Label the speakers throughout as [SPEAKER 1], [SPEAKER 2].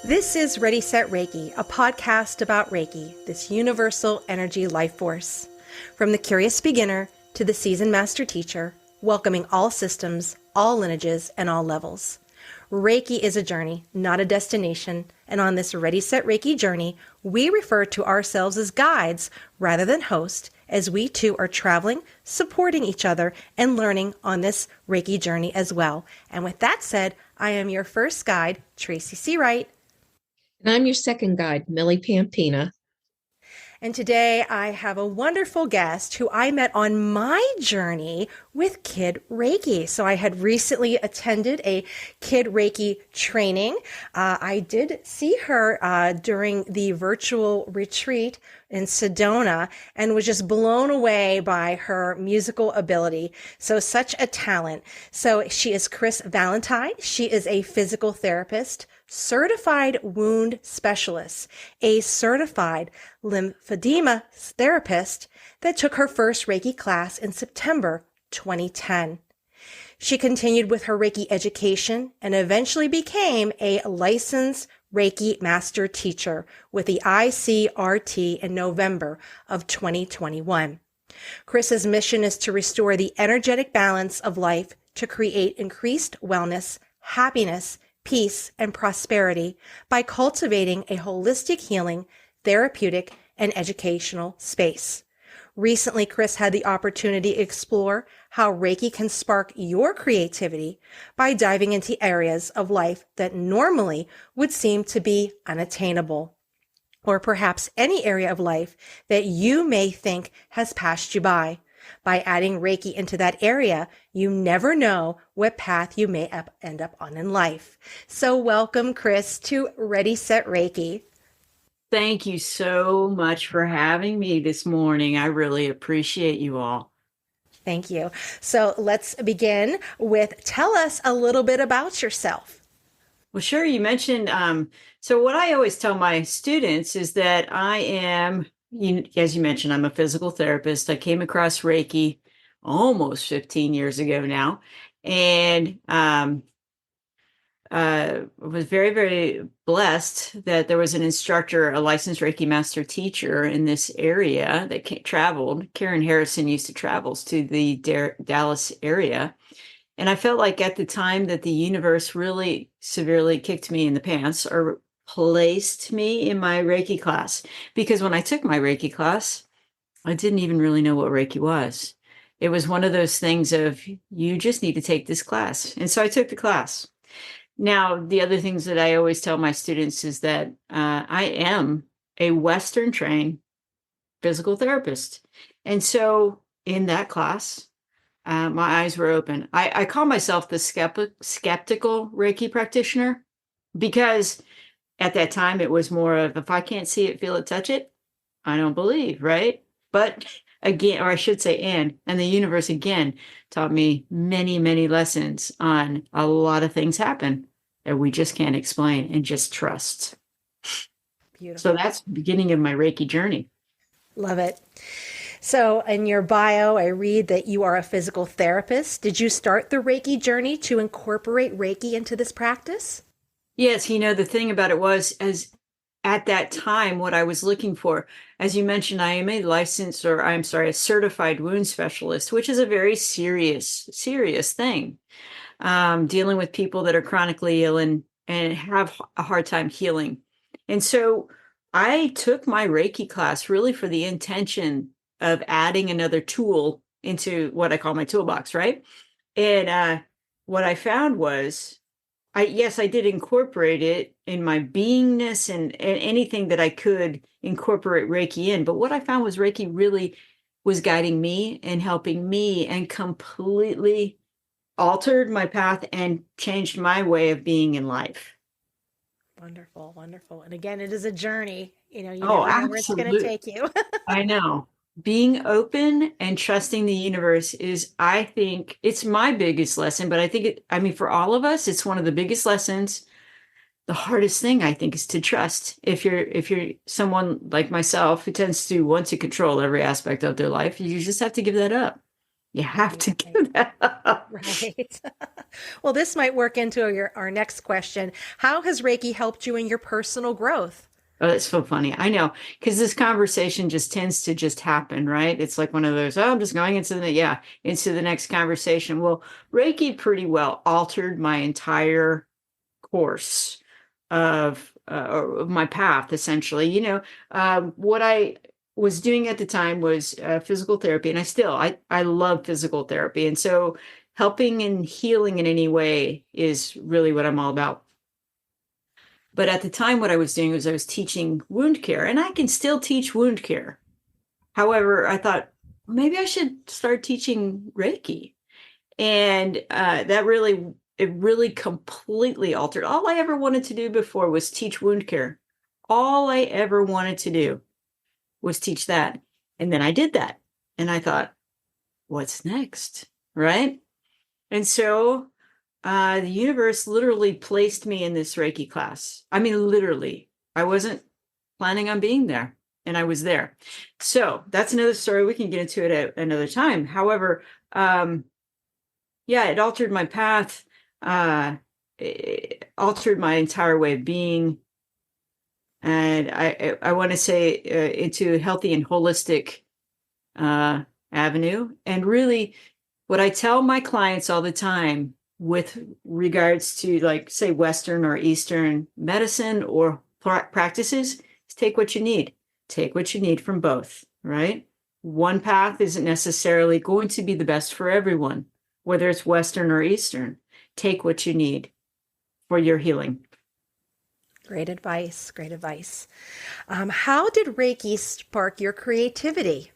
[SPEAKER 1] This is ReadySet Reiki, a podcast about Reiki, this universal energy life force. From the curious beginner to the seasoned master teacher, welcoming all systems, all lineages, and all levels. Reiki is a journey, not a destination, and on this ReadySet Reiki journey, we refer to ourselves as guides rather than hosts, as we too are traveling, supporting each other, and learning on this Reiki journey as well. And with that said, I am your first guide, Tracy C. Wright.
[SPEAKER 2] And I'm your second guide, Millie Pampina.
[SPEAKER 1] And today I have a wonderful guest who I met on my journey with Kid Reiki. So I had recently attended a Kid Reiki training. I did see her during the virtual retreat in Sedona and was just blown away by her musical ability. So such a talent. So she is Kris Valentine. She is a physical therapist, certified wound specialist, a certified lymphedema therapist that took her first Reiki class in September 2010. She continued with her Reiki education and eventually became a licensed Reiki master teacher with the ICRT in November of 2021. Kris's mission is to restore the energetic balance of life to create increased wellness, happiness, peace, and prosperity by cultivating a holistic healing, therapeutic, and educational space. Recently, Kris had the opportunity to explore how Reiki can spark your creativity by diving into areas of life that normally would seem to be unattainable, or perhaps any area of life that you may think has passed you by. By adding Reiki into that area, you never know what path you may end up on in life. So welcome, Kris, to ReadySet Reiki.
[SPEAKER 3] Thank you so much for having me this morning. I really appreciate you all.
[SPEAKER 1] Thank you. So let's begin with tell us a little bit about yourself.
[SPEAKER 3] Well, sure. You mentioned, so what I always tell my students is that I am, as you mentioned, I'm a physical therapist. I came across Reiki almost 15 years ago now, and was very, very blessed that there was an instructor, a licensed Reiki master teacher in this area that traveled. Karen Harrison used to travel to the Dallas area. And I felt like at the time that the universe really severely kicked me in the pants or placed me in my Reiki class. Because when I took my Reiki class, I didn't even really know what Reiki was. It was one of those things of, you just need to take this class. And so I took the class. Now, the other things that I always tell my students is that I am a Western trained physical therapist. And so in that class, my eyes were open. I call myself the skeptical Reiki practitioner because at that time it was more of, if I can't see it, feel it, touch it, I don't believe, right? But again, or I should say, and the universe again taught me many, many lessons on a lot of things happen that we just can't explain and just trust. Beautiful. So that's the beginning of my Reiki journey.
[SPEAKER 1] Love it. So in your bio, I read that you are a physical therapist. Did you start the Reiki journey to incorporate Reiki into this practice?
[SPEAKER 3] Yes. The thing about it was, as at that time, what I was looking for, as you mentioned, I am a certified wound specialist, which is a very serious thing. Dealing with people that are chronically ill and have a hard time healing. And so I took my Reiki class really for the intention of adding another tool into what I call my toolbox, right? And what I found was, I did incorporate it in my beingness and anything that I could incorporate Reiki in. But what I found was Reiki really was guiding me and helping me and completely altered my path and changed my way of being in life.
[SPEAKER 1] Wonderful, wonderful. And again, it is a journey. You never
[SPEAKER 3] know
[SPEAKER 1] where it's going to take you.
[SPEAKER 3] I know. Being open and trusting the universe is, I think, it's my biggest lesson, but I think for all of us, it's one of the biggest lessons. The hardest thing, I think, is to trust. If you're someone like myself who tends to want to control every aspect of their life, you just have to give that up. You have
[SPEAKER 1] Right,
[SPEAKER 3] to give that up.
[SPEAKER 1] right. Well, this might work into our next question. How has Reiki helped you in your personal growth?
[SPEAKER 3] Oh, that's so funny. I know, because this conversation just tends to just happen, right? It's like one of those, oh, I'm just going into the next conversation. Well, Reiki pretty well altered my entire course of my path, essentially. What I was doing at the time was physical therapy, and I love physical therapy. And so helping and healing in any way is really what I'm all about. But at the time, what I was doing was I was teaching wound care, and I can still teach wound care. However, I thought maybe I should start teaching Reiki. And it really completely altered. All I ever wanted to do before was teach wound care. All I ever wanted to do was teach that. And then I did that. And I thought, what's next? Right. And so the universe literally placed me in this Reiki class. I mean, literally, I wasn't planning on being there, and I was there. So that's another story. We can get into it at another time. However, yeah, it altered my path, it altered my entire way of being. And I want to say into a healthy and holistic avenue. And really, what I tell my clients all the time with regards to, like, say, Western or Eastern medicine or practices is take what you need. Take what you need from both, right? One path isn't necessarily going to be the best for everyone, whether it's Western or Eastern. Take what you need for your healing.
[SPEAKER 1] Great advice. Great advice. How did Reiki spark your creativity?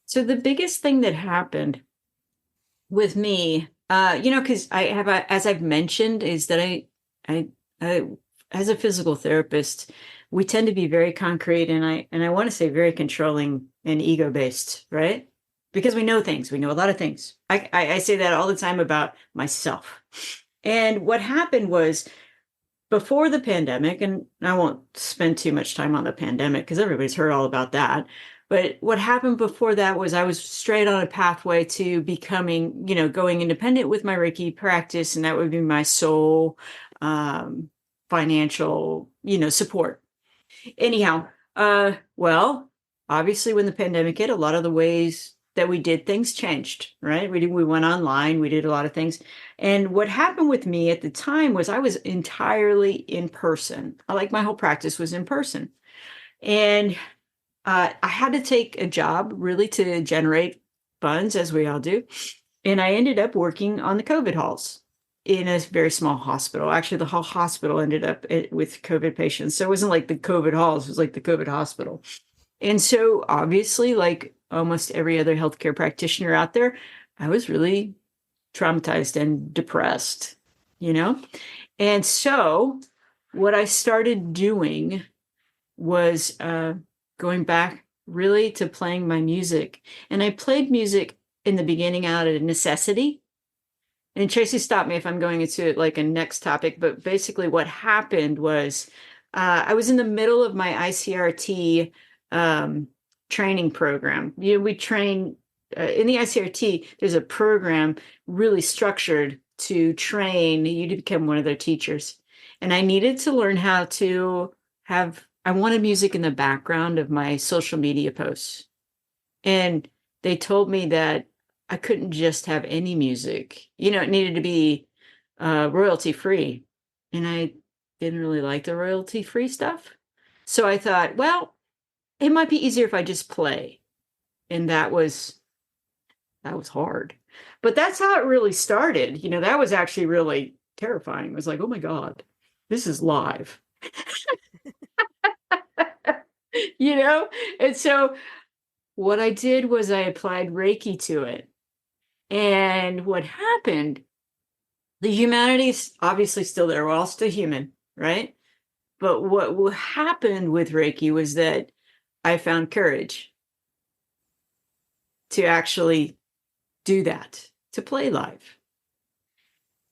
[SPEAKER 3] So the biggest thing that happened with me, because I have, as I've mentioned, is that I, as a physical therapist, we tend to be very concrete, and I want to say very controlling and ego-based, right? Because we know things, we know a lot of things. I say that all the time about myself. And what happened was, before the pandemic, and I won't spend too much time on the pandemic because everybody's heard all about that. But what happened before that was I was straight on a pathway to becoming, going independent with my Reiki practice, and that would be my sole financial, support. Anyhow, well, obviously when the pandemic hit, a lot of the ways that we did things changed, right? We went online, we did a lot of things. And what happened with me at the time was I was entirely in person. My whole practice was in person. And I had to take a job really to generate funds, as we all do. And I ended up working on the COVID halls in a very small hospital. Actually, the whole hospital ended up with COVID patients. So it wasn't like the COVID halls, it was like the COVID hospital. And so obviously, like almost every other healthcare practitioner out there, I was really traumatized and depressed, And so what I started doing was going back really to playing my music. And I played music in the beginning out of necessity. And Tracy, stop me if I'm going into like a next topic, but basically what happened was I was in the middle of my ICRT training program. We train in the ICRT, there's a program really structured to train you to become one of their teachers. And I needed to learn how to I wanted music in the background of my social media posts. And they told me that I couldn't just have any music. It needed to be royalty free. And I didn't really like the royalty free stuff. So I thought, well, it might be easier if I just play. And that was hard. But that's how it really started. That was actually really terrifying. It was like, oh my God, this is live. And so what I did was I applied Reiki to it. And what happened, the humanity's obviously still there. We're all still human, right? But what happened with Reiki was that I found courage to actually do that, to play live.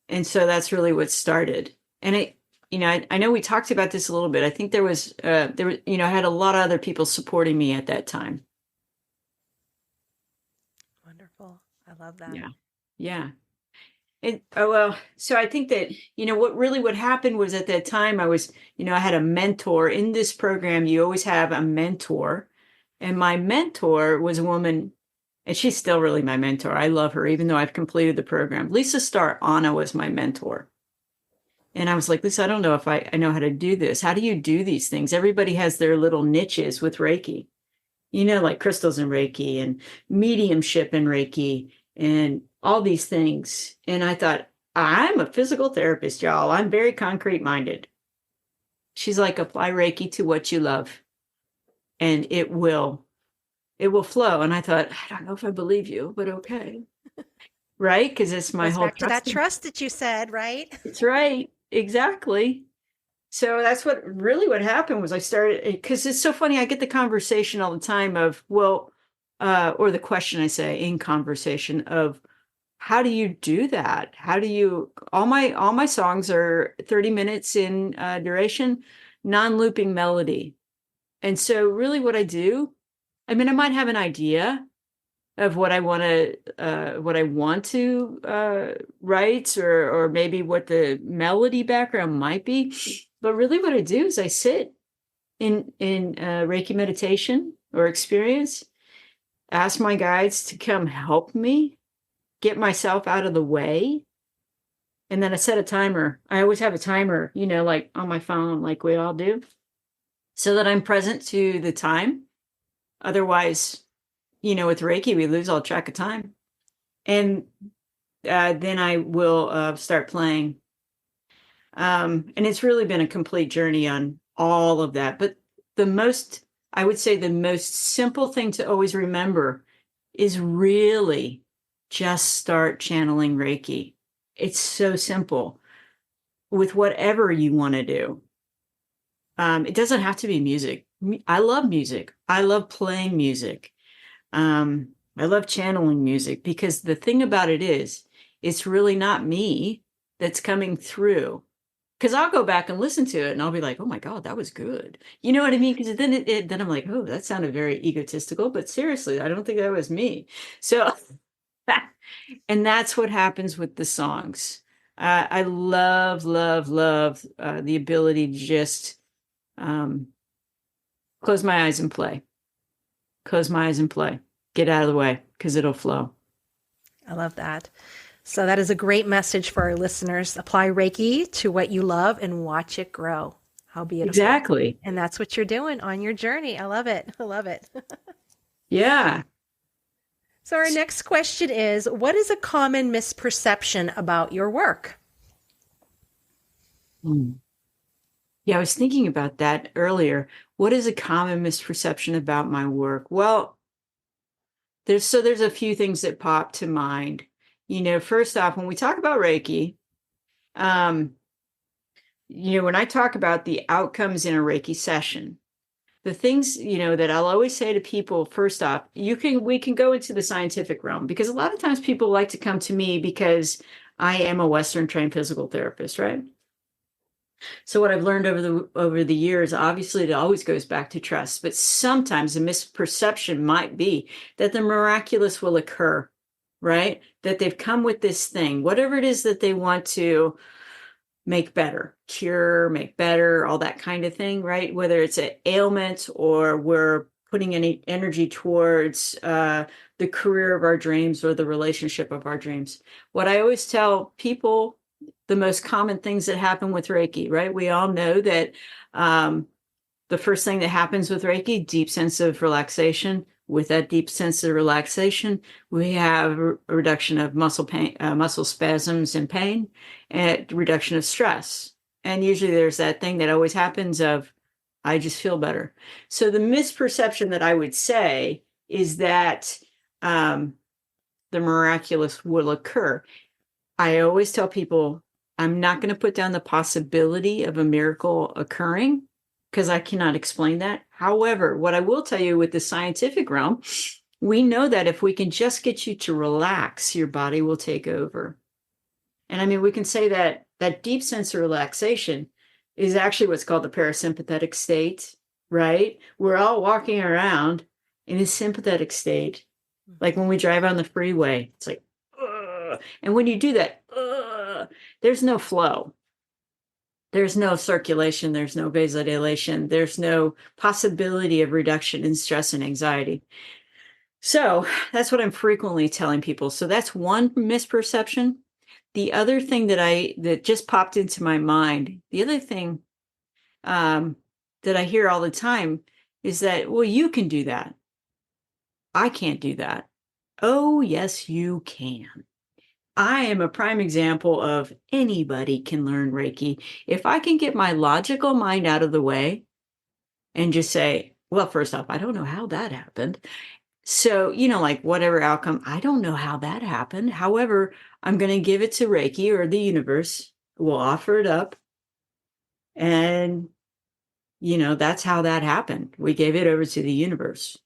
[SPEAKER 3] And so that's really what started. And I know we talked about this a little bit. I think I had a lot of other people supporting me at that time.
[SPEAKER 1] Wonderful. I love that.
[SPEAKER 3] Yeah. Yeah. So I think that, what happened was at that time I had a mentor in this program. You always have a mentor. And my mentor was a woman, and she's still really my mentor. I love her, even though I've completed the program. Lisa Star Anna was my mentor. And I was like, Lisa, I don't know if I know how to do this. How do you do these things? Everybody has their little niches with Reiki, like crystals in Reiki and mediumship in Reiki and all these things. And I thought, I'm a physical therapist, y'all. I'm very concrete minded. She's like, apply Reiki to what you love and it will flow. And I thought, I don't know if I believe you, but okay. Right? Because it's my
[SPEAKER 1] Goes
[SPEAKER 3] whole
[SPEAKER 1] back to that trust that you said, right?
[SPEAKER 3] It's right. Exactly. So that's what happened was I started, because it's so funny. I get the conversation all the time of, well, or the question I say in conversation of, how do you do that? How do you, all my songs are 30 minutes in duration, non-looping melody. And so really what I do, I mean, I might have an idea of what I want to write, or maybe what the melody background might be. But really what I do is I sit in Reiki meditation or experience, ask my guides to come help me get myself out of the way. And then I set a timer. I always have a timer, like on my phone, like we all do, so that I'm present to the time. Otherwise, with Reiki, we lose all track of time. And then I will start playing. And it's really been a complete journey on all of that. But I would say the most simple thing to always remember is really just start channeling Reiki. It's so simple with whatever you want to do. It doesn't have to be music. I love music. I love playing music. I love channeling music, because the thing about it is, it's really not me that's coming through. Because I'll go back and listen to it and I'll be like, oh my God, that was good. You know what I mean? Because then I'm like, oh, that sounded very egotistical, but seriously, I don't think that was me. So, and that's what happens with the songs. I love, love, love the ability to just close my eyes and play. Close my eyes and play. Get out of the way, because it'll flow.
[SPEAKER 1] I love that. So that is a great message for our listeners. Apply Reiki to what you love and watch it grow. How beautiful.
[SPEAKER 3] Exactly.
[SPEAKER 1] And that's what you're doing on your journey. I love it. I love it.
[SPEAKER 3] Yeah.
[SPEAKER 1] So our next question is, what is a common misperception about your work?
[SPEAKER 3] Yeah, I was thinking about that earlier. What is a common misperception about my work? Well, there's a few things that pop to mind. First off, when we talk about Reiki, when I talk about the outcomes in a Reiki session, the things, that I'll always say to people, first off, we can go into the scientific realm, because a lot of times people like to come to me because I am a Western trained physical therapist, right? So what I've learned over the years, obviously it always goes back to trust, but sometimes a misperception might be that the miraculous will occur, right? That they've come with this thing, whatever it is that they want to make better, cure, make better, all that kind of thing, right? Whether it's an ailment or we're putting any energy towards the career of our dreams or the relationship of our dreams. What I always tell people, the most common things that happen with Reiki, right? We all know that the first thing that happens with Reiki, deep sense of relaxation. With that deep sense of relaxation, we have a reduction of muscle pain, muscle spasms and pain, and reduction of stress. And usually there's that thing that always happens of, I just feel better. So the misperception that I would say is that the miraculous will occur. I always tell people, I'm not going to put down the possibility of a miracle occurring, because I cannot explain that. However, what I will tell you with the scientific realm, we know that if we can just get you to relax, your body will take over. And I mean, we can say that that deep sense of relaxation is actually what's called the parasympathetic state, right? We're all walking around in a sympathetic state, Like when we drive on the freeway, it's like, and when you do that, there's no flow. There's no circulation. There's no vasodilation. There's no possibility of reduction in stress and anxiety. So that's what I'm frequently telling people. So that's one misperception. The other thing that just popped into my mind, the other thing that I hear all the time is that, well, you can do that. I can't do that. Oh, yes, you can. I am a prime example of anybody can learn Reiki. If I can get my logical mind out of the way and just say, well, first off, I don't know how that happened. So, like whatever outcome, I don't know how that happened. However, I'm going to give it to Reiki, or the universe will offer it up. And, that's how that happened. We gave it over to the universe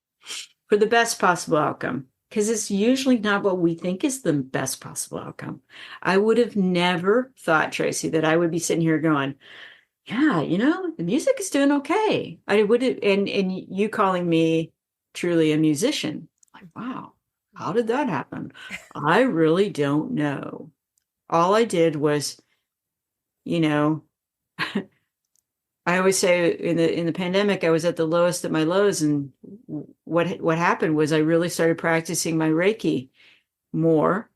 [SPEAKER 3] for the best possible outcome, because it's usually not what we think is the best possible outcome. I would have never thought, Tracy, that I would be sitting here going, yeah, the music is doing okay. I would have, and you calling me truly a musician. Like, wow, how did that happen? I really don't know. All I did was, I always say in the pandemic, I was at the lowest of my lows, and what happened was I really started practicing my Reiki more.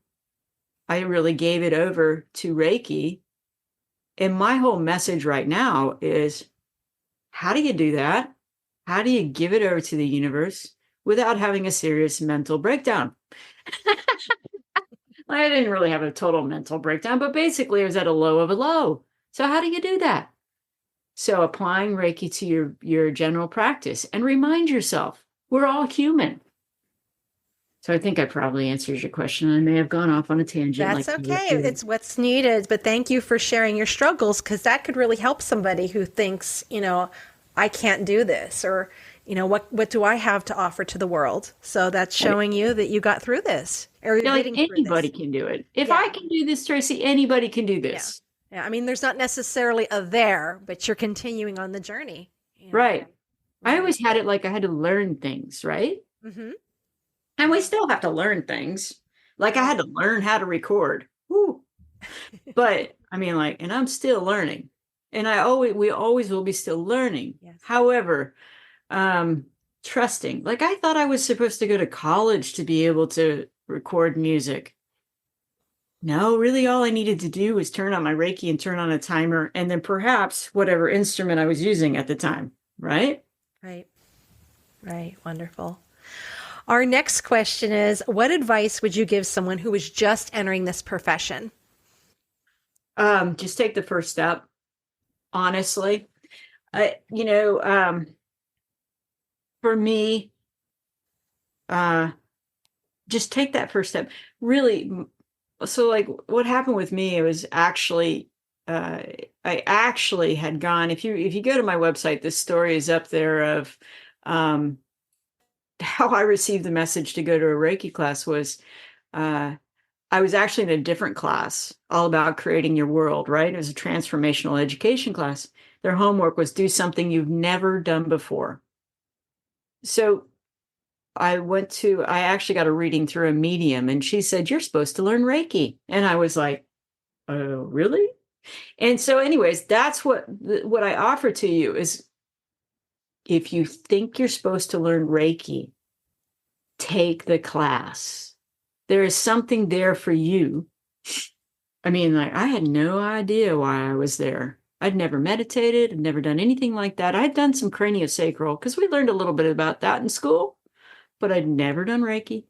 [SPEAKER 3] I really gave it over to Reiki, and my whole message right now is, how do you do that? How do you give it over to the universe without having a serious mental breakdown? I didn't really have a total mental breakdown, but basically I was at a low of a low. So how do you do that? So applying Reiki to your general practice, and remind yourself, we're all human. So I think I probably answered your question. I may have gone off on a tangent.
[SPEAKER 1] That's okay. It's what's needed. But thank you for sharing your struggles, because that could really help somebody who thinks, I can't do this, or, what do I have to offer to the world? So that's showing you that you got through this. Or
[SPEAKER 3] like anybody can do it. If I can do this, Tracy, anybody can do this.
[SPEAKER 1] Yeah. I mean, there's not necessarily a there, but you're continuing on the journey.
[SPEAKER 3] Right. I always had it like I had to learn things, right?
[SPEAKER 1] Mm-hmm.
[SPEAKER 3] And we still have to learn things. Like I had to learn how to record. Woo. But I mean, and I'm still learning. And we always will be still learning.
[SPEAKER 1] Yes.
[SPEAKER 3] However, trusting. Like I thought I was supposed to go to college to be able to record music. No, really all I needed to do was turn on my Reiki and turn on a timer, and then perhaps whatever instrument I was using at the time, right?
[SPEAKER 1] Right. Wonderful. Our next question is, what advice would you give someone who was just entering this profession?
[SPEAKER 3] Just take the first step, honestly. For me, just take that first step. Really. So what happened with me, it was actually, I actually had gone, if you go to my website, this story is up there of how I received the message to go to a Reiki class was, I was actually in a different class all about creating your world, right? It was a transformational education class. Their homework was do something you've never done before. So I actually got a reading through a medium, and she said, you're supposed to learn Reiki. And I was like, oh, really? And so anyways, that's what I offer to you is, if you think you're supposed to learn Reiki, take the class. There is something there for you. I mean, I had no idea why I was there. I'd never meditated. I'd never done anything like that. I'd done some craniosacral because we learned a little bit about that in school. But I'd never done Reiki.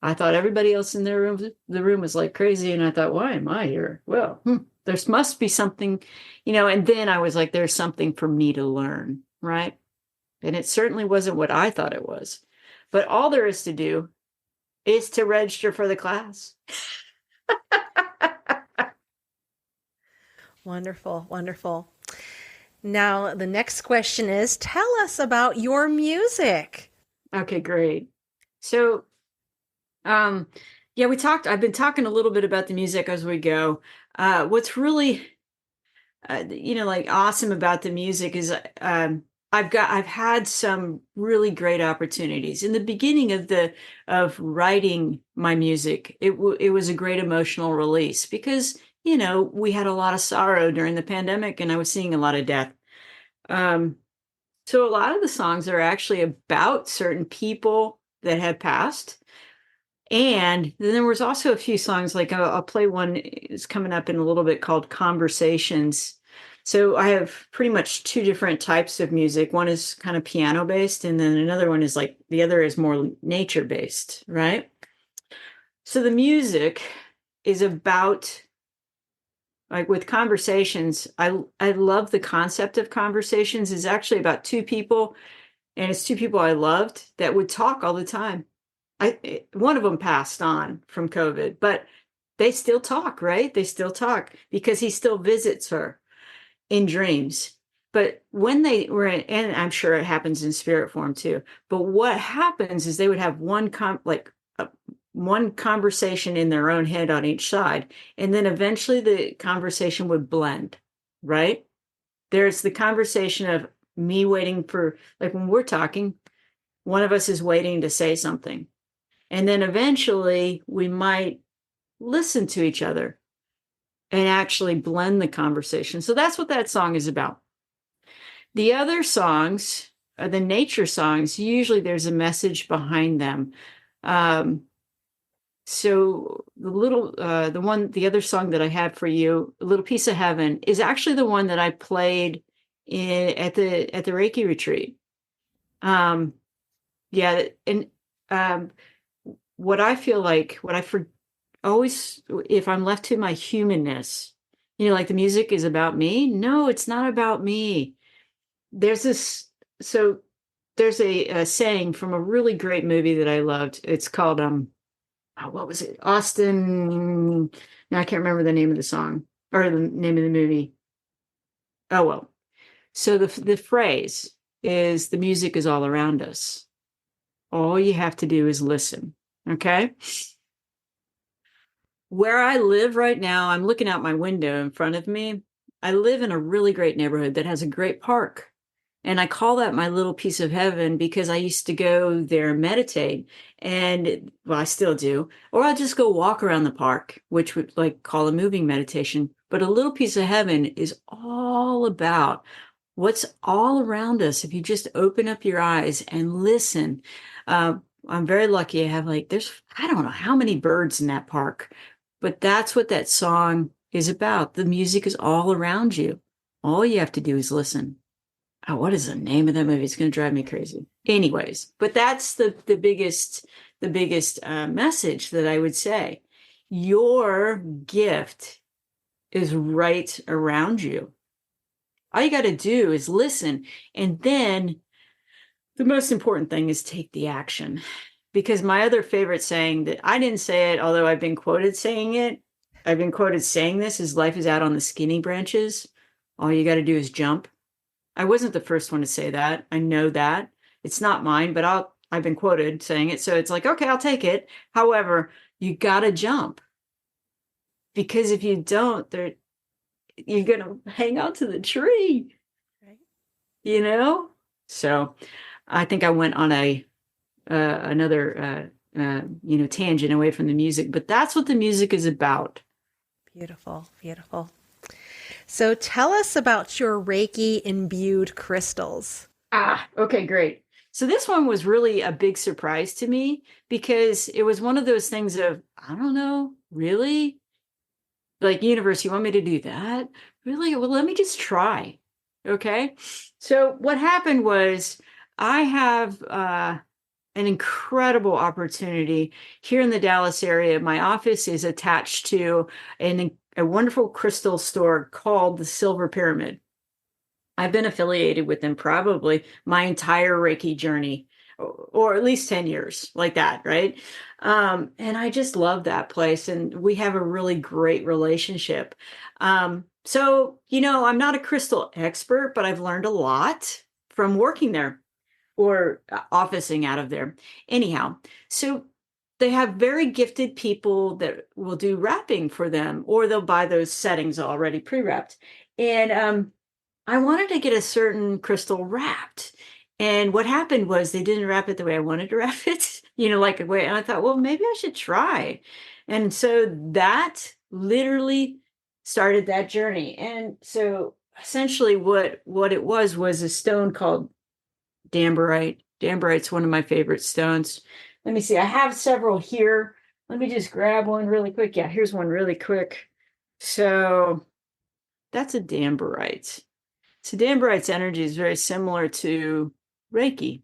[SPEAKER 3] I thought everybody else in the room was like crazy. And I thought, why am I here? Well, there must be something, and then I was like, there's something for me to learn, right? And it certainly wasn't what I thought it was. But all there is to do is to register for the class.
[SPEAKER 1] Wonderful, wonderful. Now, the next question is, tell us about your music.
[SPEAKER 3] Okay, great. So, I've been talking a little bit about the music as we go. What's really, awesome about the music is, I've had some really great opportunities in the beginning of writing my music. It was a great emotional release because, we had a lot of sorrow during the pandemic and I was seeing a lot of death. Um, so a lot of the songs are actually about certain people that had passed. And then there was also a few songs, like I'll play one is coming up in a little bit called Conversations. So I have pretty much two different types of music. One is kind of piano based, and then another one is like the other is more nature based, right? So the music is about, like with Conversations, I love the concept of Conversations is actually about two people, and it's two people I loved that would talk all the time. One of them passed on from COVID, but they still talk, right? They still talk because he still visits her in dreams. But when they were in, and I'm sure it happens in spirit form too. But what happens is they would have one conversation in their own head on each side, and then eventually the conversation would blend, right? There's the conversation of me waiting for, like when we're talking, one of us is waiting to say something. And then eventually we might listen to each other and actually blend the conversation. So that's what that song is about. The other songs, the nature songs, usually there's a message behind them. So the other song that I had for you, A Little Piece of Heaven, is actually the one that I played at the Reiki retreat. Yeah, and what I feel like, always, if I'm left to my humanness, like the music is about me. No, it's not about me. There's this, so there's a saying from a really great movie that I loved. It's called, what was it? Austin. No, I can't remember the name of the song or the name of the movie. Oh, well. So the phrase is the music is all around us. All you have to do is listen. Okay. Where I live right now, I'm looking out my window in front of me. I live in a really great neighborhood that has a great park. And I call that my little piece of heaven because I used to go there and meditate. And well, I still do. Or I'll just go walk around the park, which would like call a moving meditation. But a little piece of heaven is all about what's all around us. If you just open up your eyes and listen, I'm very lucky. I have I don't know how many birds in that park, but that's what that song is about. The music is all around you. All you have to do is listen. Oh, what is the name of that movie? It's going to drive me crazy. Anyways, but that's the biggest message that I would say. Your gift is right around you. All you got to do is listen, and then the most important thing is take the action. Because my other favorite saying that I didn't say it, although I've been quoted saying it, I've been quoted saying this is life is out on the skinny branches. All you got to do is jump. I wasn't the first one to say that. I know that. It's not mine, but I've been quoted saying it. So it's like, okay, I'll take it. However, you got to jump. Because if you don't, you're going to hang on to the tree. Right. So I think I went on another tangent away from the music, but that's what the music is about.
[SPEAKER 1] Beautiful, beautiful. So tell us about your Reiki imbued crystals.
[SPEAKER 3] Okay, great. So this one was really a big surprise to me because it was one of those things of, I don't know, really? Like, universe, you want me to do that? Really? Well, let me just try. Okay. So what happened was I have an incredible opportunity here in the Dallas area. My office is attached to a wonderful crystal store called the Silver Pyramid. I've been affiliated with them probably my entire Reiki journey, or at least 10 years, like that, right? And I just love that place. And we have a really great relationship. So, I'm not a crystal expert, but I've learned a lot from working there or officing out of there. Anyhow, so they have very gifted people that will do wrapping for them, or they'll buy those settings already pre-wrapped. And I wanted to get a certain crystal wrapped. And what happened was they didn't wrap it the way I wanted to wrap it, like a way. And I thought, well, maybe I should try. And so that literally started that journey. And so essentially what it was a stone called Damberite. Damberite's one of my favorite stones. Let me see. I have several here. Let me just grab one really quick. Yeah, here's one really quick. So that's a Damberite. So Damberite's energy is very similar to Reiki.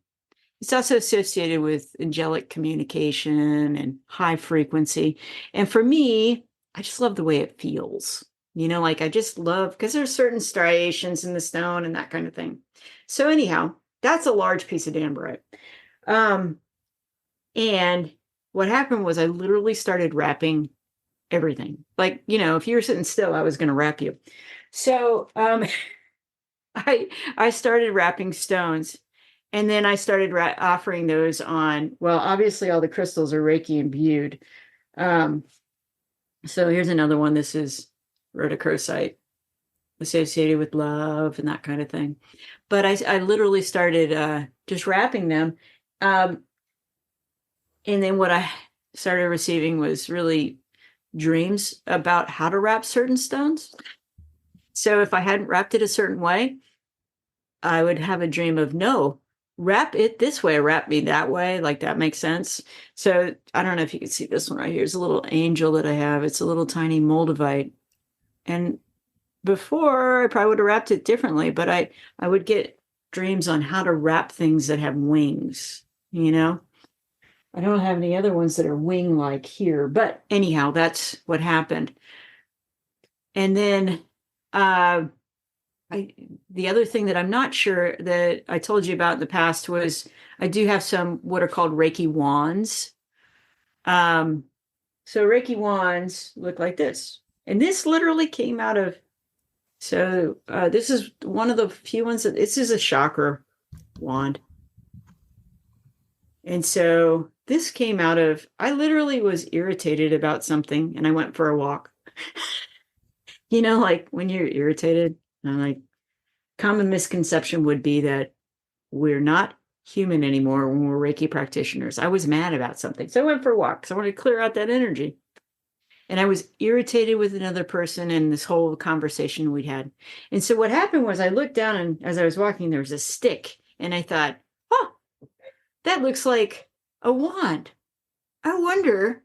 [SPEAKER 3] It's also associated with angelic communication and high frequency. And for me, I just love the way it feels. Like I just love, because there's certain striations in the stone and that kind of thing. So anyhow, that's a large piece of Damberite. And what happened was I literally started wrapping everything. Like, if you were sitting still, I was going to wrap you. So I started wrapping stones, and then I started offering those on, well, obviously all the crystals are Reiki imbued. So here's another one. This is rhodochrosite, associated with love and that kind of thing. But I literally started just wrapping them. And then what I started receiving was really dreams about how to wrap certain stones. So if I hadn't wrapped it a certain way, I would have a dream of, no, wrap it this way, wrap me that way. Like that makes sense. So I don't know if you can see this one right here. It's a little angel that I have. It's a little tiny moldavite. And before I probably would have wrapped it differently, but I would get dreams on how to wrap things that have wings, I don't have any other ones that are wing-like here, but anyhow, that's what happened. And then the other thing that I'm not sure that I told you about in the past was I do have some what are called Reiki wands. So Reiki wands look like this. And this literally came out of, this is one of the few ones that, this is a chakra wand. And so this came out of, I literally was irritated about something and I went for a walk. Like when you're irritated, I'm like, common misconception would be that we're not human anymore when we're Reiki practitioners. I was mad about something. So I went for a walk. So I wanted to clear out that energy. And I was irritated with another person and this whole conversation we'd had. And so what happened was I looked down, and as I was walking, there was a stick. And I thought, oh, that looks like a wand. I wonder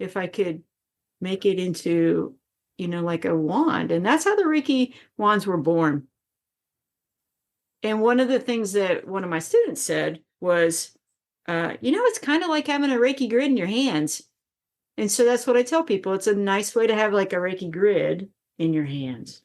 [SPEAKER 3] if I could make it into, like a wand. And that's how the Reiki wands were born. And one of the things that one of my students said was, it's kind of like having a Reiki grid in your hands. And so that's what I tell people. It's a nice way to have like a Reiki grid in your hands.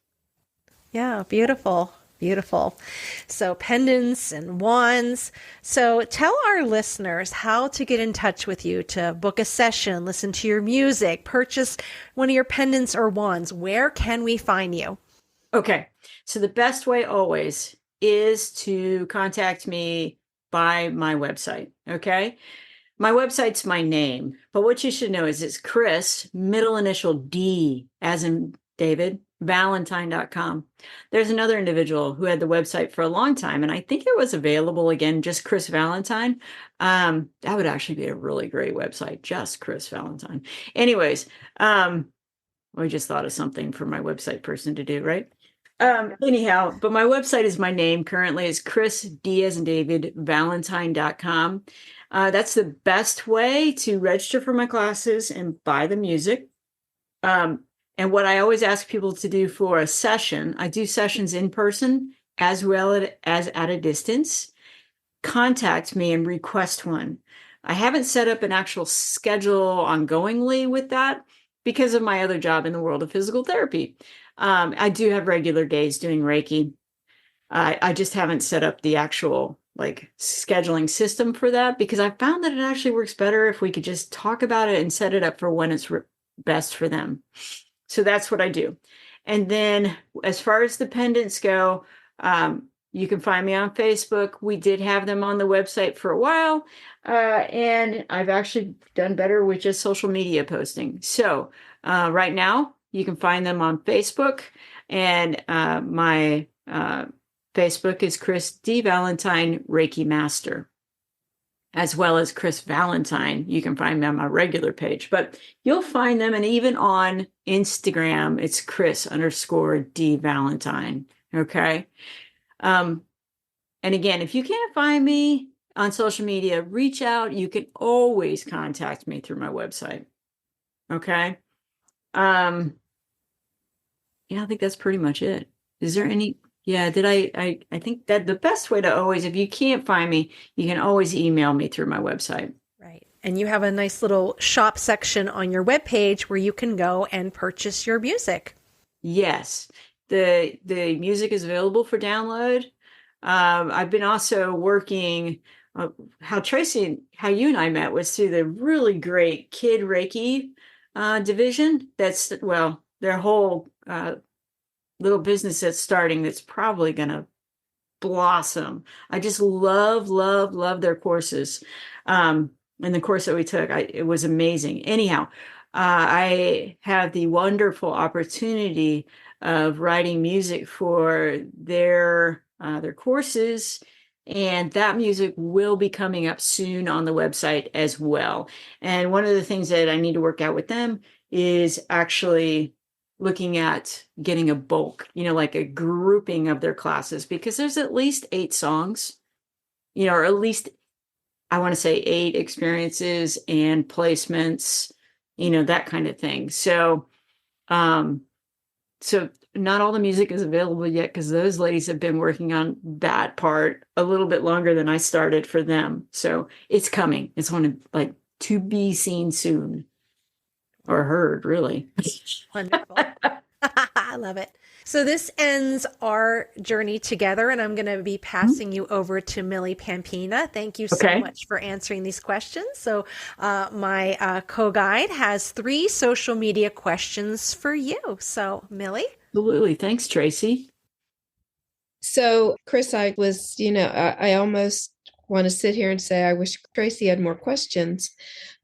[SPEAKER 1] Yeah, beautiful. Beautiful. So pendants and wands. So tell our listeners how to get in touch with you to book a session, listen to your music, purchase one of your pendants or wands. Where can we find you?
[SPEAKER 3] Okay. So the best way always is to contact me by my website. Okay. My website's my name, but what you should know is it's Kris, middle initial D, as in David, Valentine.com. There's another individual who had the website for a long time, and I think it was available again, just Kris Valentine. That would actually be a really great website, just Kris Valentine. Anyways, we just thought of something for my website person to do, right? Anyhow, but my website is my name currently is Kris, D as in David, Valentine.com. That's the best way to register for my classes and buy the music. And what I always ask people to do for a session, I do sessions in person as well as at a distance. Contact me and request one. I haven't set up an actual schedule ongoingly with that because of my other job in the world of physical therapy. I do have regular days doing Reiki. I just haven't set up the actual scheduling system for that because I found that it actually works better if we could just talk about it and set it up for when it's best for them. So that's what I do. And then as far as the pendants go, you can find me on Facebook. We did have them on the website for a while. And I've actually done better with just social media posting. So right now you can find them on Facebook And my Facebook is Kris D. Valentine Reiki Master, as well as Kris Valentine. You can find them on my regular page, but you'll find them. And even on Instagram, it's Kris_D Valentine. Okay. And again, if you can't find me on social media, reach out. You can always contact me through my website. Okay. Yeah, I think that's pretty much it. Is there any? Yeah, I think that the best way to always, if you can't find me, you can always email me through my website.
[SPEAKER 1] Right. And you have a nice little shop section on your webpage where you can go and purchase your music.
[SPEAKER 3] Yes. The music is available for download. I've been also working, how you and I met was through the really great Kid Reiki division. That's, well, their whole little business that's starting that's probably going to blossom. I just love their courses. And the course that we took, it was amazing. Anyhow, I have the wonderful opportunity of writing music for their courses, and that music will be coming up soon on the website as well. And one of the things that I need to work out with them is actually looking at getting a bulk, like a grouping of their classes, because there's at least 8 songs, or at least, I want to say 8 experiences and placements, that kind of thing. So, so not all the music is available yet, because those ladies have been working on that part a little bit longer than I started for them. So it's coming. It's to be seen soon, or heard, really.
[SPEAKER 1] Wonderful. I love it. So this ends our journey together, and I'm going to be passing you over to Millie Pampina. Thank you so much for answering these questions. So my co-guide has 3 social media questions for you. So Millie?
[SPEAKER 3] Absolutely. Thanks, Tracy.
[SPEAKER 2] So, Kris, I was, I almost want to sit here and say, I wish Tracy had more questions.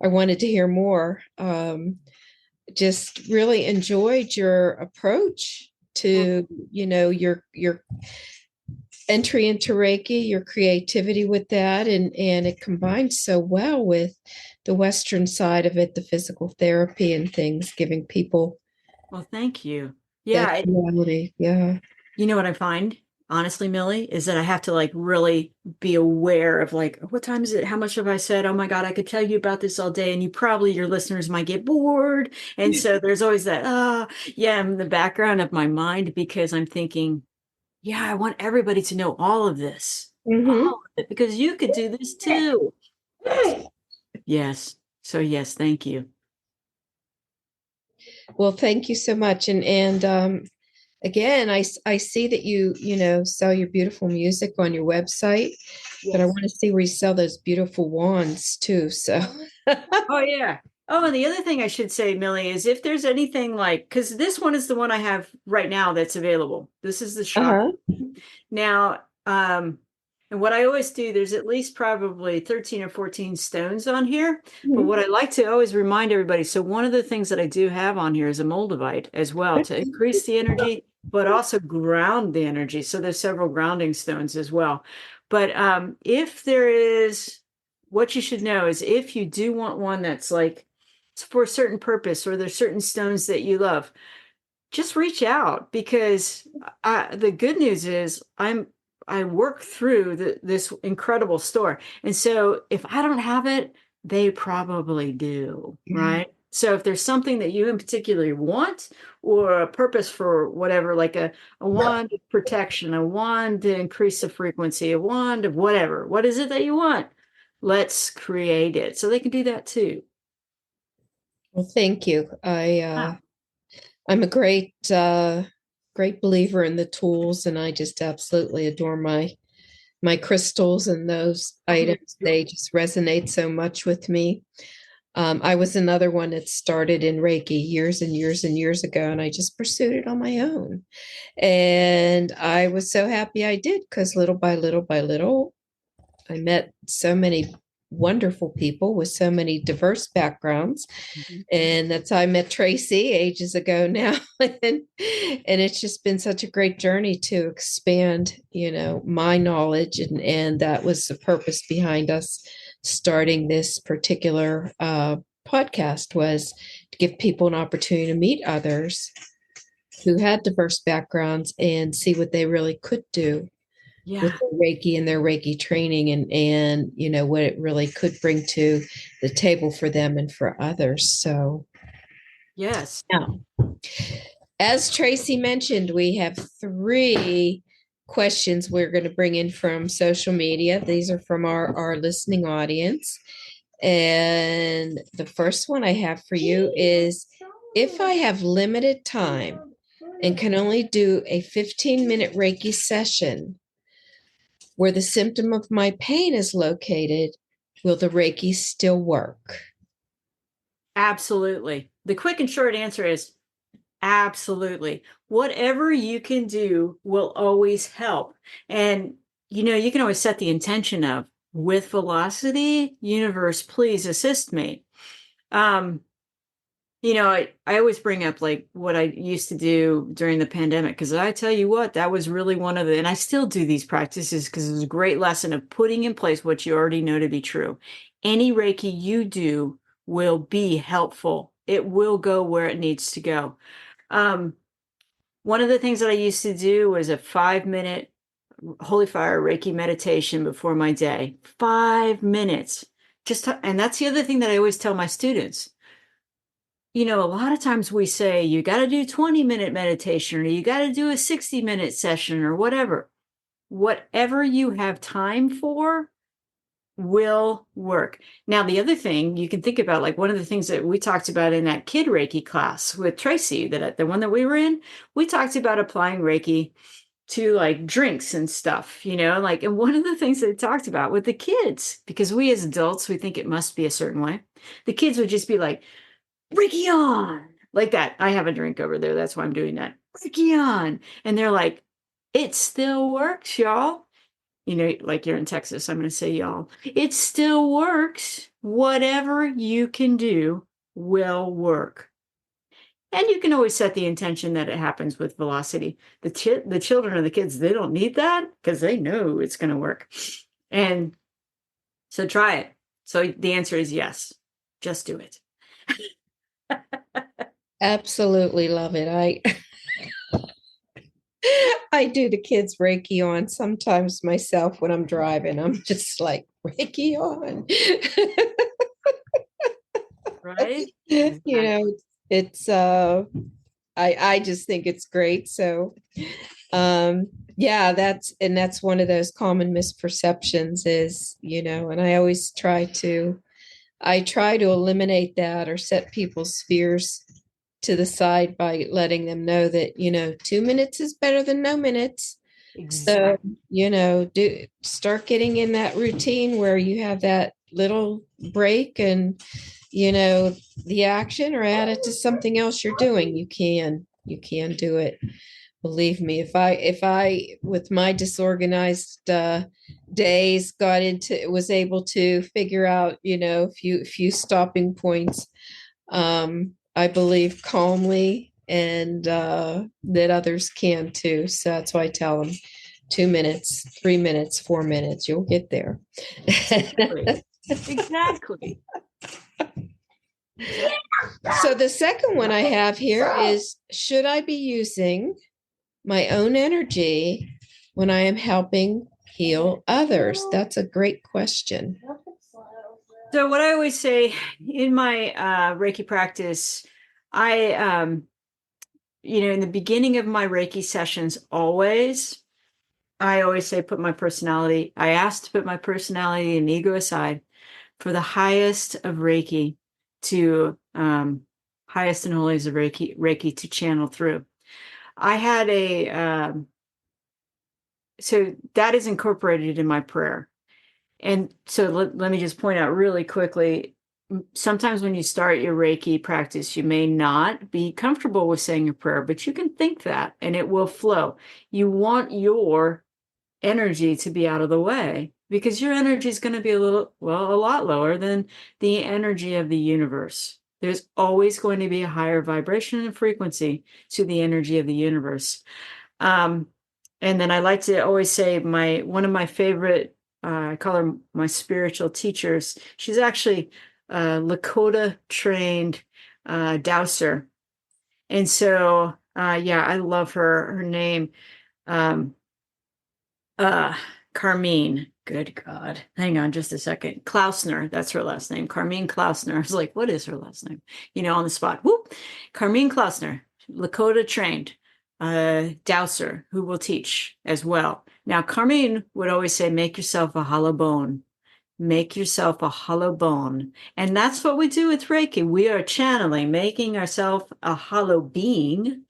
[SPEAKER 2] I wanted to hear more. Just really enjoyed your approach to, your entry into Reiki, your creativity with that, and it combines so well with the Western side of it, the physical therapy and things, giving people.
[SPEAKER 3] Well, thank you. Yeah.
[SPEAKER 2] Yeah.
[SPEAKER 3] You know what I find, honestly, Millie, is that I have to really be aware of what time is it? How much have I said? Oh my God, I could tell you about this all day, and your listeners might get bored. And so there's always that, in the background of my mind, because I'm thinking, yeah, I want everybody to know all of this, all of it, because you could do this too. Yes. So yes, thank you.
[SPEAKER 2] Well, thank you so much. And again, I see that you sell your beautiful music on your website, but I want to see where you sell those beautiful wands too. So.
[SPEAKER 3] Oh, yeah. Oh, and the other thing I should say, Millie, is if there's anything because this one is the one I have right now that's available. This is the shop. Now, and what I always do, there's at least probably 13 or 14 stones on here. But what I like to always remind everybody, so one of the things that I do have on here is a moldavite as well, to increase the energy, but also ground the energy. So there's several grounding stones as well. But if there is, what you should know is, if you do want one that's for a certain purpose, or there's certain stones that you love, just reach out, because the good news is I work through this incredible store. And so if I don't have it, they probably do, right? So if there's something that you in particular want, or a purpose for whatever, like a wand of protection, a wand to increase the frequency, a wand of whatever, what is it that you want? Let's create it. So they can do that too.
[SPEAKER 2] Well, thank you. I'm a great believer in the tools, and I just absolutely adore my crystals and those items. They just resonate so much with me. I was another one that started in Reiki years and years and years ago, and I just pursued it on my own. And I was so happy I did, because little by little by little, I met so many wonderful people with so many diverse backgrounds.
[SPEAKER 3] Mhm.
[SPEAKER 2] And that's how I met Tracy ages ago now. And it's just been such a great journey to expand, my knowledge. And that was the purpose behind us starting this particular podcast, was to give people an opportunity to meet others who had diverse backgrounds and see what they really could do with
[SPEAKER 3] Yeah.
[SPEAKER 2] their Reiki and their Reiki training, and what it really could bring to the table for them and for others. So
[SPEAKER 3] Yes.
[SPEAKER 2] yeah. As Tracy mentioned, we have 3 questions we're going to bring in from social media. These are from our listening audience. And the first one I have for you is, if I have limited time and can only do a 15-minute Reiki session where the symptom of my pain is located, will the Reiki still work?
[SPEAKER 3] Absolutely. The quick and short answer is absolutely. Whatever you can do will always help. And, you can always set the intention of, with velocity, universe, please assist me. I always bring up like what I used to do during the pandemic, because I tell you what, that was really one of and I still do these practices because it's a great lesson of putting in place what you already know to be true. Any Reiki you do will be helpful. It will go where it needs to go. One of the things that I used to do was a 5-minute Holy Fire Reiki meditation before my day. 5 minutes. And that's the other thing that I always tell my students. A lot of times we say, you got to do 20-minute meditation, or you got to do a 60-minute session, or whatever. Whatever you have time for will work. Now, the other thing you can think about, like one of the things that we talked about in that kid Reiki class with Tracy, the one that we were in, we talked about applying Reiki to like drinks and stuff, and one of the things they talked about with the kids, because we as adults, we think it must be a certain way. The kids would just be like, Reiki on, like that. I have a drink over there. That's why I'm doing that. Reiki on. And they're like, it still works, y'all. Like you're in Texas, I'm going to say y'all. It still works. Whatever you can do will work. And you can always set the intention that it happens with velocity. The children or the kids, they don't need that because they know it's going to work. And so try it. So the answer is yes. Just do it.
[SPEAKER 2] Absolutely love it. I do the kids Reiki on sometimes myself when I'm driving. I'm just like, Reiki on.
[SPEAKER 3] Right?
[SPEAKER 2] It's I just think it's great. So yeah, that's one of those common misperceptions is, and I always try to eliminate that or set people's fears to the side by letting them know that 2 minutes is better than no minutes.
[SPEAKER 3] Exactly.
[SPEAKER 2] So start getting in that routine where you have that little break and the action, or add it to something else you're doing. You can do it. Believe me, if I with my disorganized days was able to figure out a few stopping points, I believe calmly, and that others can too. So that's why I tell them 2 minutes, 3 minutes, 4 minutes, you'll get there.
[SPEAKER 3] Exactly. Exactly.
[SPEAKER 2] So the second one I have here is, should I be using my own energy when I am helping heal others? That's a great question.
[SPEAKER 3] So what I always say in my Reiki practice, I, in the beginning of my Reiki sessions, I always say, I ask to put my personality and ego aside for the highest of Reiki to, highest and holiest of Reiki to channel through. I had so that is incorporated in my prayer. And so let me just point out really quickly, sometimes when you start your Reiki practice, you may not be comfortable with saying a prayer, but you can think that and it will flow. You want your energy to be out of the way because your energy is going to be a lot lower than the energy of the universe. There's always going to be a higher vibration and frequency to the energy of the universe. And then I like to always say one of my favorite, I call her my spiritual teachers. She's actually a Lakota trained dowser. And so, yeah, I love her name. Um, Carmine, good God. Hang on just a second. Klausner, that's her last name. Carmine Klausner. I was like, what is her last name? On the spot. Whoop. Carmine Klausner, Lakota trained, dowser who will teach as well. Now, Carmine would always say, make yourself a hollow bone. Make yourself a hollow bone. And that's what we do with Reiki. We are channeling, making ourselves a hollow being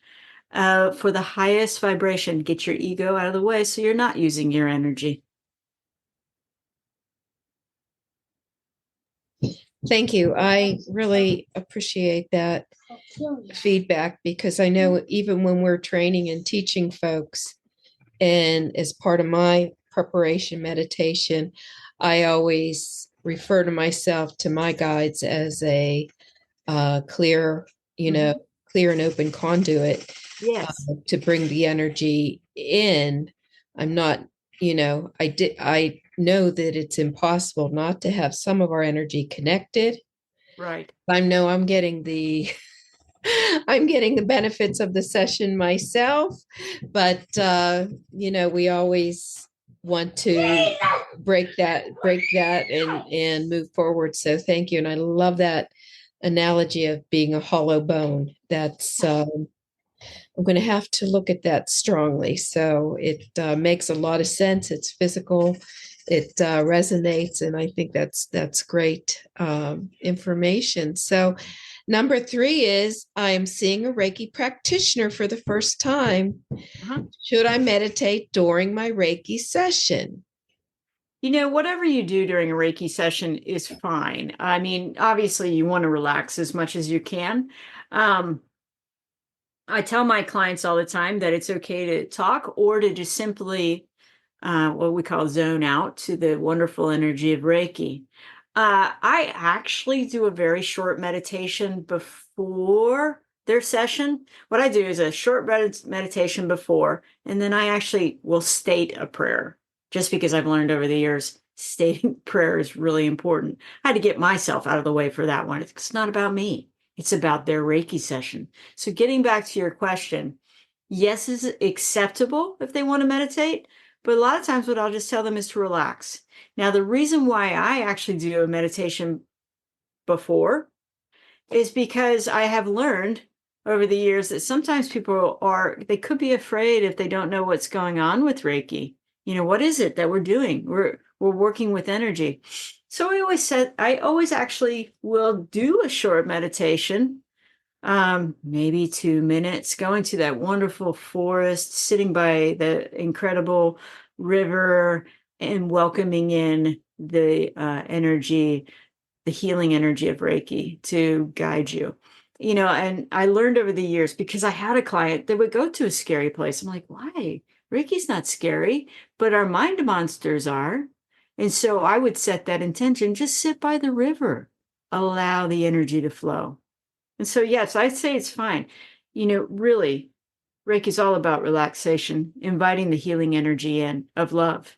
[SPEAKER 3] for the highest vibration. Get your ego out of the way so you're not using your energy.
[SPEAKER 2] Thank you. I really appreciate that feedback, because I know even when we're training and teaching folks, and as part of my preparation meditation, I always refer to myself, to my guides, as a clear, clear and open conduit.
[SPEAKER 3] Yes.
[SPEAKER 2] To bring the energy in. I'm not, I know that it's impossible not to have some of our energy connected.
[SPEAKER 3] Right.
[SPEAKER 2] I know I'm getting the I'm getting the benefits of the session myself, but we always want to break that and move forward. So thank you. And I love that analogy of being a hollow bone. That's I'm going to have to look at that strongly. So it makes a lot of sense. It's physical. It resonates, and I think that's great information. So number 3 is, I am seeing a Reiki practitioner for the first time. Should I meditate during my Reiki session?
[SPEAKER 3] Whatever you do during a Reiki session is fine. I mean, obviously you want to relax as much as you can. I tell my clients all the time that it's okay to talk or to just simply what we call zone out to the wonderful energy of Reiki. I actually do a very short meditation before their session. What I do is a short meditation before, and then I actually will state a prayer, just because I've learned over the years stating prayer is really important. I had to get myself out of the way for that one. It's not about me. It's about their Reiki session. So getting back to your question, yes, is it acceptable if they want to meditate? But a lot of times what I'll just tell them is to relax. Now, the reason why I actually do a meditation before is because I have learned over the years that sometimes they could be afraid if they don't know what's going on with Reiki. What is it that we're doing? We're working with energy. So I always actually will do a short meditation, maybe 2 minutes, going to that wonderful forest, sitting by the incredible river, and welcoming in the energy, the healing energy of Reiki to guide you. And I learned over the years, because I had a client that would go to a scary place. I'm like, why? Reiki's not scary, but our mind monsters are. And so I would set that intention, just sit by the river, allow the energy to flow. And so, yes, I'd say it's fine. Really, Reiki is all about relaxation, inviting the healing energy in of love.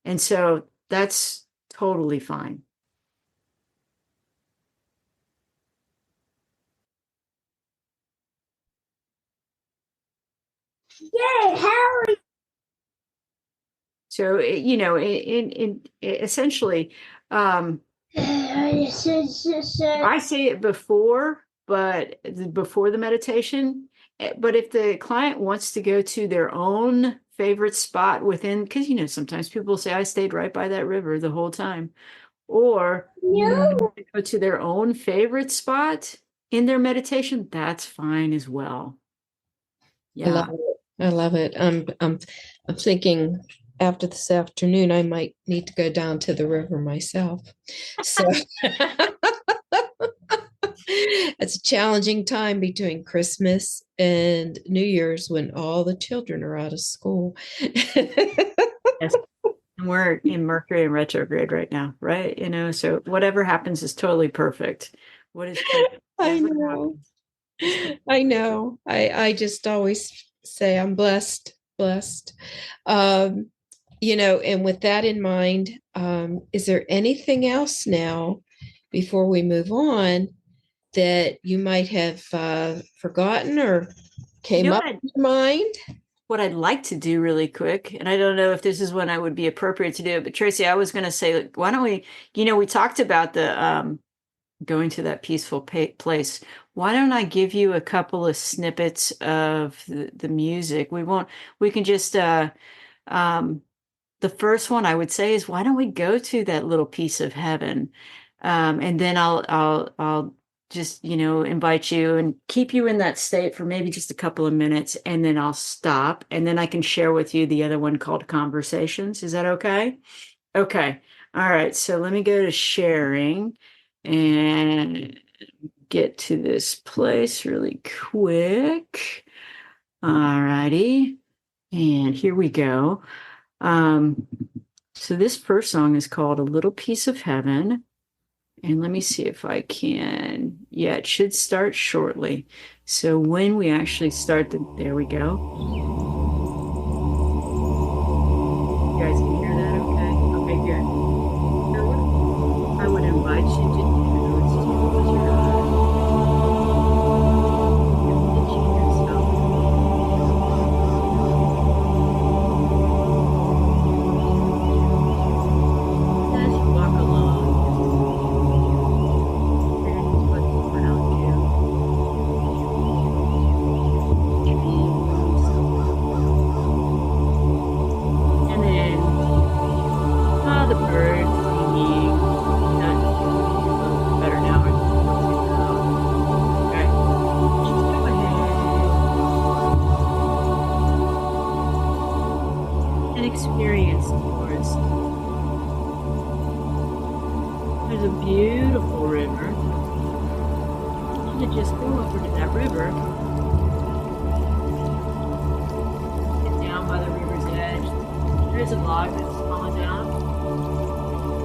[SPEAKER 3] And so that's totally fine.
[SPEAKER 4] Yay, Harry!
[SPEAKER 3] So, essentially, I say it before the meditation. But if the client wants to go to their own favorite spot within, because sometimes people say, I stayed right by that river the whole time, or go to their own favorite spot in their meditation, that's fine as well. Yeah.
[SPEAKER 2] I love it. I'm thinking after this afternoon, I might need to go down to the river myself. So it's a challenging time between Christmas and New Year's, when all the children are out of school.
[SPEAKER 3] Yes. We're in Mercury in retrograde right now, right? You know, so whatever happens is totally perfect. What is perfect?
[SPEAKER 2] I
[SPEAKER 3] Whatever
[SPEAKER 2] know.
[SPEAKER 3] happens.
[SPEAKER 2] I know. I just always say I'm blessed. Um, and with that in mind, is there anything else now before we move on that you might have forgotten or came up in your mind?
[SPEAKER 3] What I'd like to do really quick, and I don't know if this is when I would be appropriate to do it, but Tracy, I was going to say, like, why don't we, we talked about the going to that peaceful place. Why don't I give you a couple of snippets of the music? We can just, the first one I would say is, why don't we go to that little piece of heaven? And then I'll just, invite you and keep you in that state for maybe just a couple of minutes, and then I'll stop, and then I can share with you the other one called Conversations. Is that okay? Okay. All right. So let me go to sharing and get to this place really quick. All righty. And here we go. So this first song is called A Little Piece of Heaven. And let me see if I can. Yeah, it should start shortly. So when we actually start there we go. You guys can hear that okay? Okay, good. So I would invite you to close your eyes. And picture yourself. As you walk along, experience what's around you. And then the birds singing. That's a little better now. Okay. Just go ahead and experience the forest. There's a beautiful river. I want you to just go over to that river. Get down by the river's edge. There's a log that's fallen down.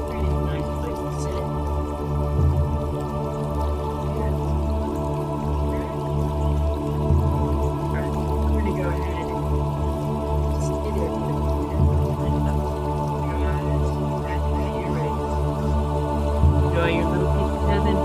[SPEAKER 3] Creating a nice place to sit. Alright, I'm going to go ahead and just stay there for a minute. Your eyes, right now you're ready. Enjoy your little piece of heaven.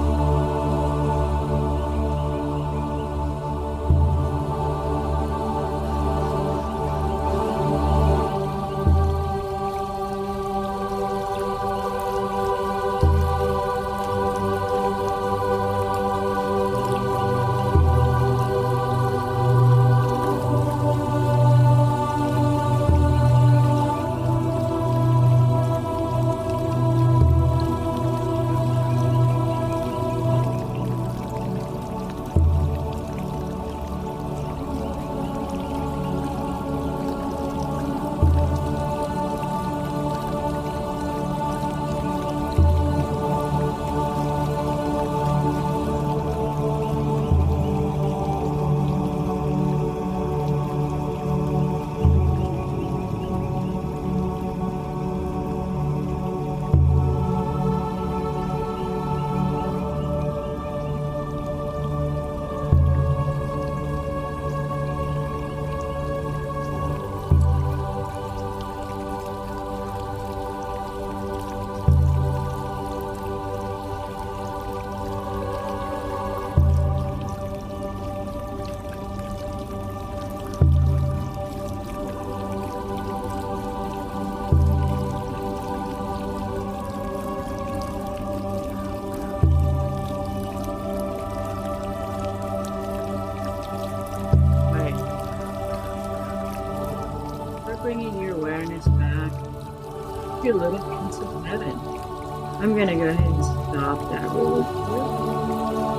[SPEAKER 3] Bringing your awareness back to your little piece of heaven. I'm going to go ahead and stop that really quick.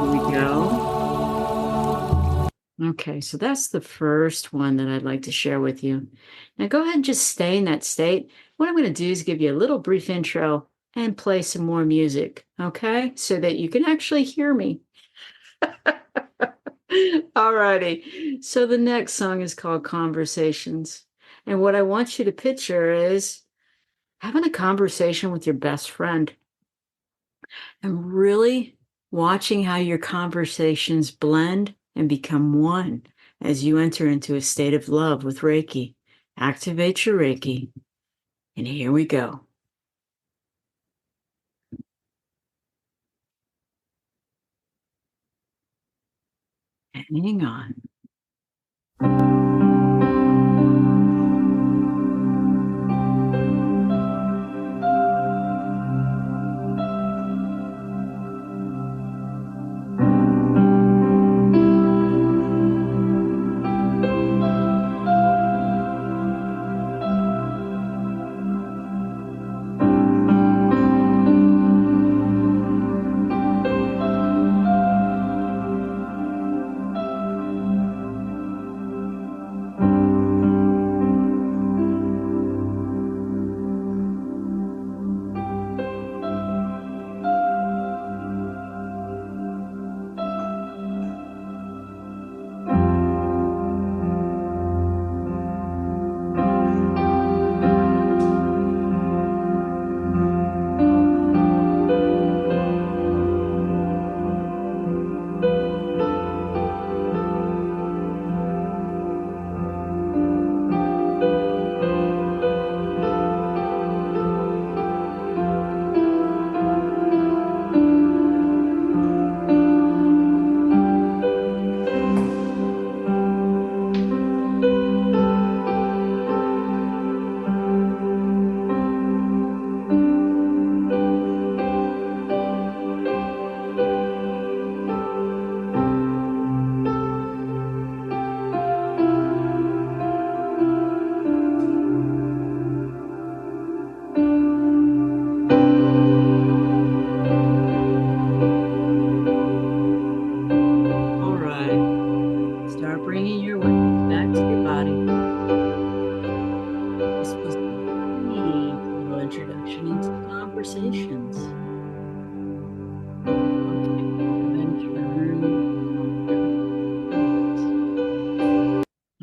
[SPEAKER 3] Here we go. Okay, so that's the first one that I'd like to share with you. Now go ahead and just stay in that state. What I'm going to do is give you a little brief intro and play some more music, okay? So that you can actually hear me. All righty. So the next song is called Conversations. And what I want you to picture is having a conversation with your best friend and really watching how your conversations blend and become one as you enter into a state of love with Reiki. Activate your Reiki. And here we go. Hang on.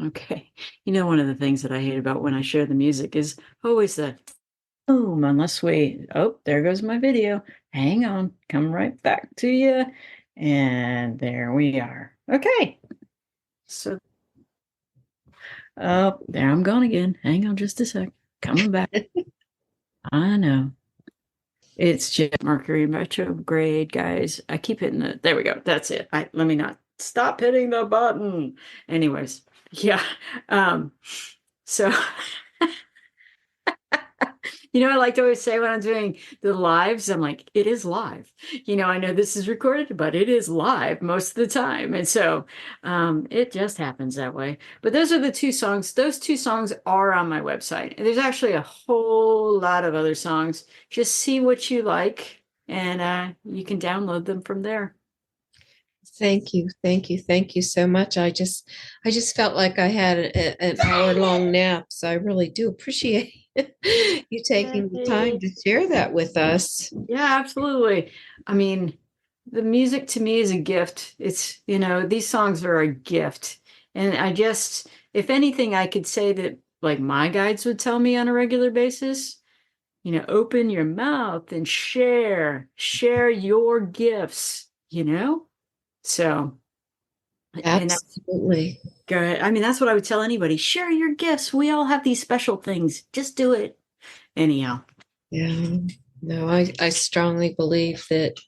[SPEAKER 3] Okay. You know, one of the things that I hate about when I share the music is always the boom, unless there goes my video. Hang on, come right back to you. And there we are. Okay. So, oh, there I'm gone again. Hang on just a sec. Coming back. I know. It's just Mercury retrograde, guys. I keep hitting it. There we go. That's it. Let me not stop hitting the button. Anyways, yeah. So I like to always say when I'm doing the lives, I'm like, it is live. I know this is recorded, but it is live most of the time. And so it just happens that way. But those are the two songs. Those two songs are on my website. And there's actually a whole lot of other songs. Just see what you like, and you can download them from there.
[SPEAKER 2] Thank you. Thank you. Thank you so much. I just felt like I had an hour-long nap. So I really do appreciate you taking the time to share that with us.
[SPEAKER 3] Yeah, absolutely. I mean, the music to me is a gift. It's, these songs are a gift. And if anything, I could say that like my guides would tell me on a regular basis, open your mouth and share your gifts, So,
[SPEAKER 2] absolutely.
[SPEAKER 3] I mean, that's what I would tell anybody. Share your gifts. We all have these special things. Just do it. Anyhow.
[SPEAKER 2] Yeah. No, I strongly believe that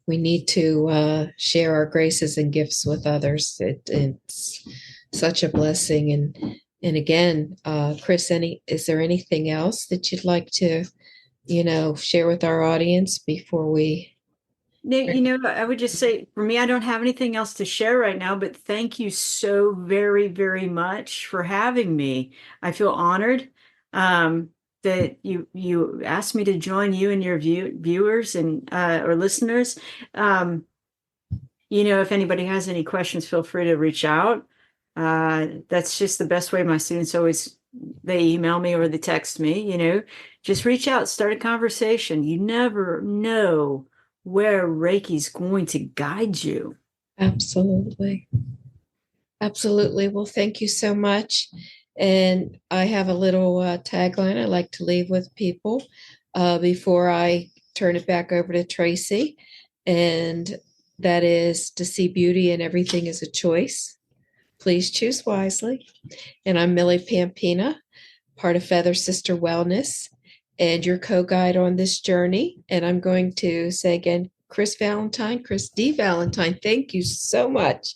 [SPEAKER 2] we need to share our graces and gifts with others. It's such a blessing. And again, Kris, is there anything else that you'd like to, share with our audience before we?
[SPEAKER 3] I would just say, for me, I don't have anything else to share right now, but thank you so very, very much for having me. I feel honored that you asked me to join you and your viewers and or listeners. If anybody has any questions, feel free to reach out. That's just the best way. My students always, they email me or they text me, just reach out, start a conversation. You never know where Reiki's going to guide you.
[SPEAKER 2] Absolutely. Absolutely. Well, thank you so much. And I have a little tagline I like to leave with people before I turn it back over to Tracy. And that is to see beauty in everything is a choice. Please choose wisely. And I'm Millie Pampina, part of Feather Sister Wellness, and your co-guide on this journey. And I'm going to say again, Kris Valentine, Kris D. Valentine, thank you so much.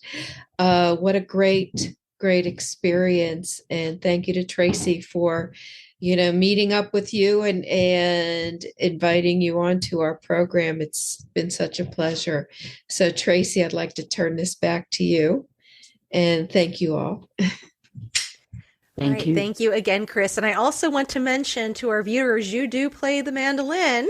[SPEAKER 2] What a great experience. And thank you to Tracy for, meeting up with you and inviting you onto our program. It's been such a pleasure. So Tracy, I'd like to turn this back to you. And thank you all.
[SPEAKER 3] Thank you.
[SPEAKER 1] Thank you again, Kris. And I also want to mention to our viewers, you do play the mandolin.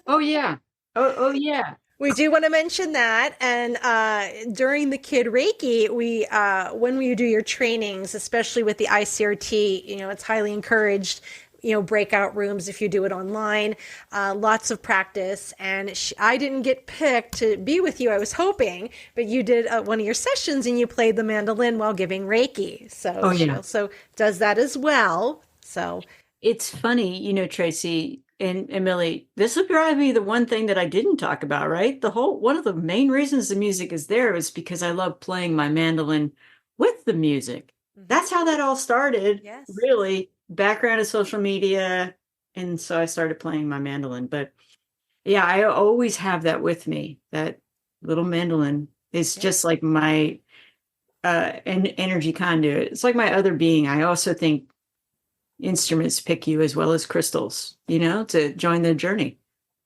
[SPEAKER 3] Oh, yeah. Oh, yeah.
[SPEAKER 1] We do want to mention that. And during the Kid Reiki, we when we do your trainings, especially with the ICRT, it's highly encouraged, breakout rooms if you do it online, lots of practice. And I didn't get picked to be with you. I was hoping, but you did one of your sessions and you played the mandolin while giving Reiki. So she also does that as well. So
[SPEAKER 3] it's funny, Tracy and Millie, this will probably be the one thing that I didn't talk about, right? One of the main reasons the music is there is because I love playing my mandolin with the music. That's how that all started.
[SPEAKER 1] Yes.
[SPEAKER 3] Really. Background of social media, and so I started playing my mandolin. But yeah, I always have that with me. That little mandolin is just like my energy conduit. It's like my other being. I also think instruments pick you as well as crystals, to join the journey.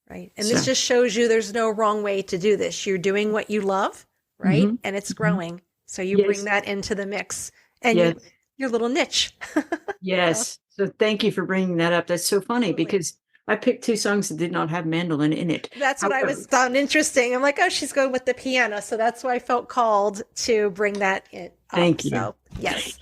[SPEAKER 1] Right. And this just shows you there's no wrong way to do this. You're doing what you love, right? Mm-hmm. And it's growing. So you bring that into the mix and your little niche.
[SPEAKER 3] Yes. So thank you for bringing that up. That's so funny because I picked 2 songs that did not have mandolin in it.
[SPEAKER 1] That's what I found interesting. I'm like, oh, she's going with the piano. So that's why I felt called to bring that in.
[SPEAKER 3] Thank you.
[SPEAKER 1] So, yes.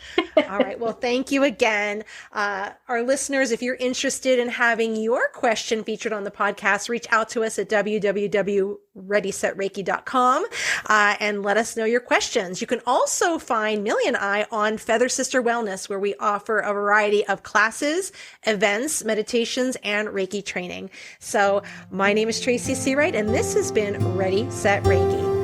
[SPEAKER 1] All right. Well, thank you again. Our listeners, if you're interested in having your question featured on the podcast, reach out to us at www.readysetreiki.com and let us know your questions. You can also find Millie and I on Feather Sister Wellness, where we offer a variety of classes, events, meditations, and Reiki training. So my name is Tracy Seawright, and this has been Ready, Set, Reiki.